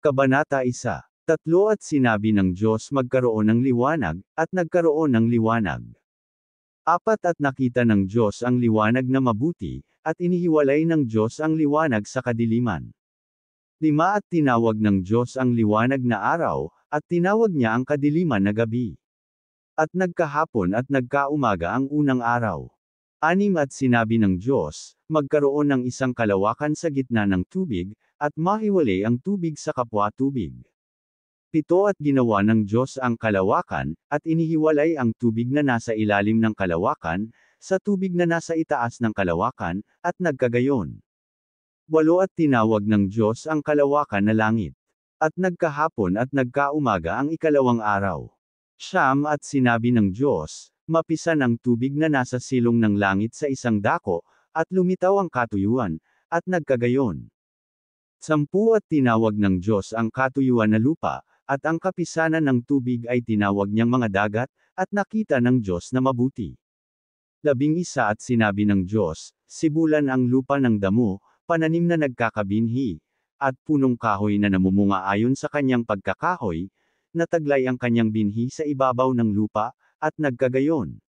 Kabanata 1. Tatlo at sinabi ng Diyos magkaroon ng liwanag, at nagkaroon ng liwanag. 4 At nakita ng Diyos ang liwanag na mabuti, at inihiwalay ng Diyos ang liwanag sa kadiliman. 5 At tinawag ng Diyos ang liwanag na araw, at tinawag niya ang kadiliman na gabi. At nagkahapon at nagkaumaga ang unang araw. 6 At sinabi ng Diyos, magkaroon ng isang kalawakan sa gitna ng tubig, at mahiwalay ang tubig sa kapwa tubig. 7 At ginawa ng Diyos ang kalawakan, at inihiwalay ang tubig na nasa ilalim ng kalawakan, sa tubig na nasa itaas ng kalawakan, at nagkagayon. 8 At tinawag ng Diyos ang kalawakan na langit. At nagkahapon at nagkaumaga ang ikalawang araw. 9 At sinabi ng Diyos, mapisan ang tubig na nasa silong ng langit sa isang dako, at lumitaw ang katuyuan, at nagkagayon. 10 At tinawag ng Diyos ang katuyuan na lupa, at ang kapisanan ng tubig ay tinawag niyang mga dagat, at nakita ng Diyos na mabuti. 11 At sinabi ng Diyos, sibulan ang lupa ng damo, pananim na nagkakabinhi, at punong kahoy na namumunga ayon sa kanyang pagkakahoy, nataglay ang kanyang binhi sa ibabaw ng lupa, at nagkagayon.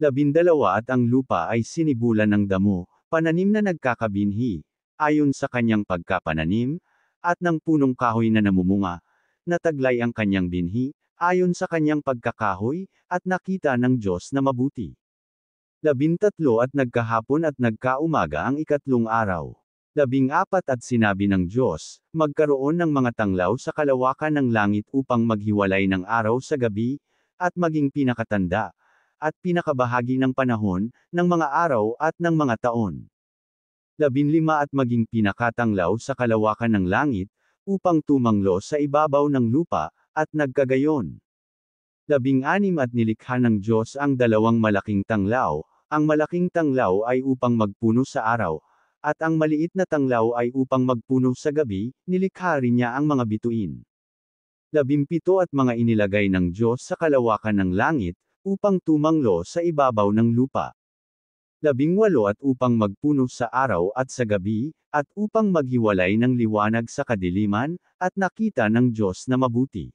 12 At ang lupa ay sinibulan ng damo, pananim na nagkakabinhi, ayon sa kanyang pagkapananim, at ng punong kahoy na namumunga, nataglay ang kanyang binhi, ayon sa kanyang pagkakahoy, at nakita ng Diyos na mabuti. 13 At nagkahapon at nagkaumaga ang ikatlong araw. 14 At sinabi ng Diyos, magkaroon ng mga tanglaw sa kalawakan ng langit upang maghiwalay ng araw sa gabi, at maging pinakatanda, at pinakabahagi ng panahon, ng mga araw at ng mga taon. 15 At maging pinakatanglaw sa kalawakan ng langit, upang tumanglo sa ibabaw ng lupa, at nagkagayon. 16 At nilikha ng Diyos ang dalawang malaking tanglaw, ang malaking tanglaw ay upang magpuno sa araw, at ang maliit na tanglaw ay upang magpuno sa gabi, nilikha rin niya ang mga bituin. 17 At mga inilagay ng Diyos sa kalawakan ng langit, upang tumanglo sa ibabaw ng lupa. 18 At upang magpuno sa araw at sa gabi, at upang maghiwalay ng liwanag sa kadiliman, at nakita ng Diyos na mabuti.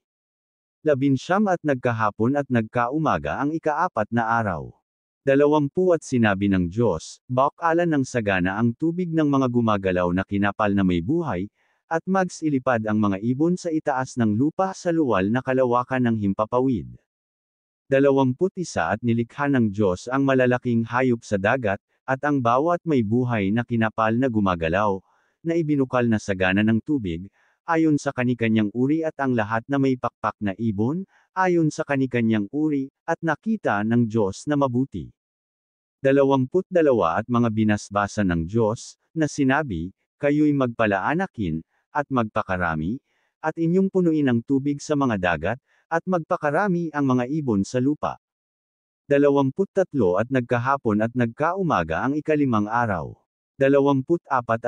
19 At nagkahapon at nagkaumaga ang ika-4 na araw. 20 At sinabi ng Diyos, bakalan ng sagana ang tubig ng mga gumagalaw na kinapal na may buhay, at magsilipad ang mga ibon sa itaas ng lupa sa luwal na kalawakan ng himpapawid. 21 At nilikha ng Diyos ang malalaking hayop sa dagat, at ang bawat may buhay na kinapal na gumagalaw, na ibinukal na sagana ng tubig, ayon sa kanikanyang uri at ang lahat na may pakpak na ibon, ayon sa kanikanyang uri, at nakita ng Diyos na mabuti. 22 At mga binasbasa ng Diyos, na sinabi, kayo'y magpalaanakin, at magpakarami, at inyong punuin ang tubig sa mga dagat, at magpakarami ang mga ibon sa lupa. 23 At nagkahapon at nagkaumaga ang ikalimang araw. 24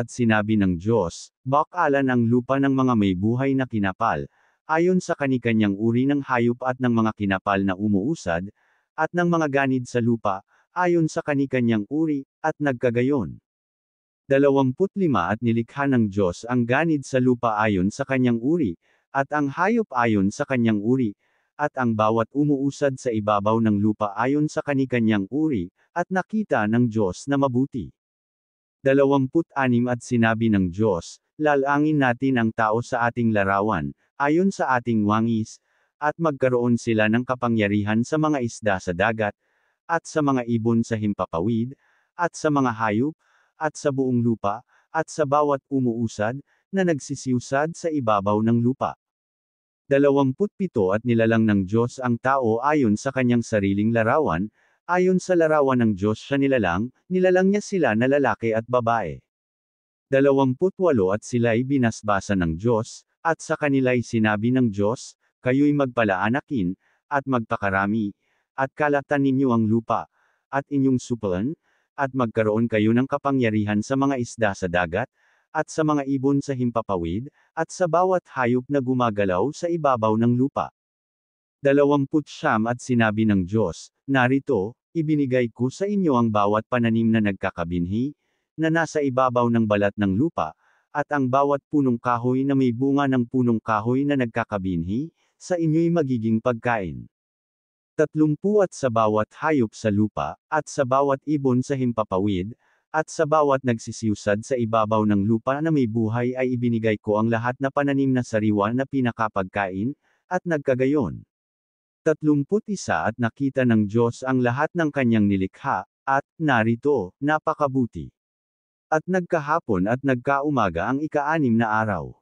At sinabi ng Diyos, bakalan ang lupa ng mga may buhay na kinapal, ayon sa kanikanyang uri ng hayop at ng mga kinapal na umuusad, at ng mga ganid sa lupa, ayon sa kanikanyang uri, at nagkagayon. 25 At nilikha ng Diyos ang ganid sa lupa ayon sa kanyang uri, at ang hayop ayon sa kanyang uri, at ang bawat umuusad sa ibabaw ng lupa ayon sa kanikanyang uri, at nakita ng Diyos na mabuti. 26 At sinabi ng Diyos, lalangin natin ang tao sa ating larawan, ayon sa ating wangis, at magkaroon sila ng kapangyarihan sa mga isda sa dagat, at sa mga ibon sa himpapawid, at sa mga hayop, at sa buong lupa, at sa bawat umuusad, na nagsisiusad sa ibabaw ng lupa. 27 At nilalang ng Diyos ang tao ayon sa kanyang sariling larawan, ayon sa larawan ng Diyos siya nilalang niya sila na lalaki at babae. 28 At sila'y binasbasa ng Diyos, at sa kanila'y sinabi ng Diyos, kayo'y magpalaanakin, at magpakarami, at kalatan ninyo ang lupa, at inyong supalan, at magkaroon kayo ng kapangyarihan sa mga isda sa dagat, at sa mga ibon sa himpapawid, at sa bawat hayop na gumagalaw sa ibabaw ng lupa. 29 At sinabi ng Diyos, narito, ibinigay ko sa inyo ang bawat pananim na nagkakabinhi, na nasa ibabaw ng balat ng lupa, at ang bawat punong kahoy na may bunga ng punong kahoy na nagkakabinhi, sa inyo'y magiging pagkain. 30 at sa bawat hayop sa lupa, at sa bawat ibon sa himpapawid, at sa bawat nagsisiusad sa ibabaw ng lupa na may buhay ay ibinigay ko ang lahat na pananim na sariwa na pinakapagkain, at nagkagayon. 31 At nakita ng Diyos ang lahat ng kanyang nilikha, at, narito, napakabuti. At nagkahapon at nagkaumaga ang ika-6 na araw.